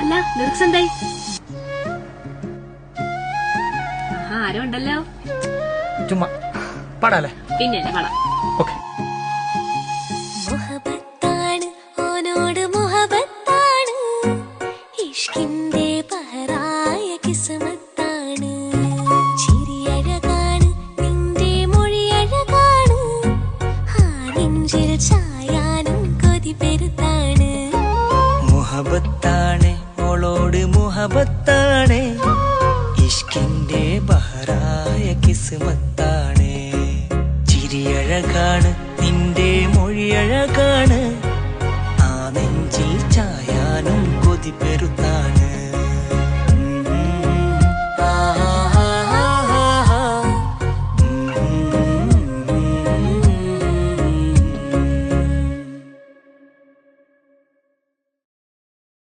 അല്ല ലിറിക്സ് എന്തായി? ആരോ ഉണ്ടല്ലോ. ചുമ്മാ പാടാല്ലേ? പിന്നെ പാടാം. ഓക്കെ. മുഹബത്താണ് ഓനോട് മുഹബത്താണ്, ഇഷ്കിന്റെ പഹറായ കിസ്മത്താണ്. ചിരിയഴകാണ് നിന്റെ മൊഴിയഴകാണ്, ആ നെഞ്ചിൽ ചായാനും കൊതി പെരുത്താണ്. മുഹബത്താണ് ഓളോട് മുഹബത്താണ്,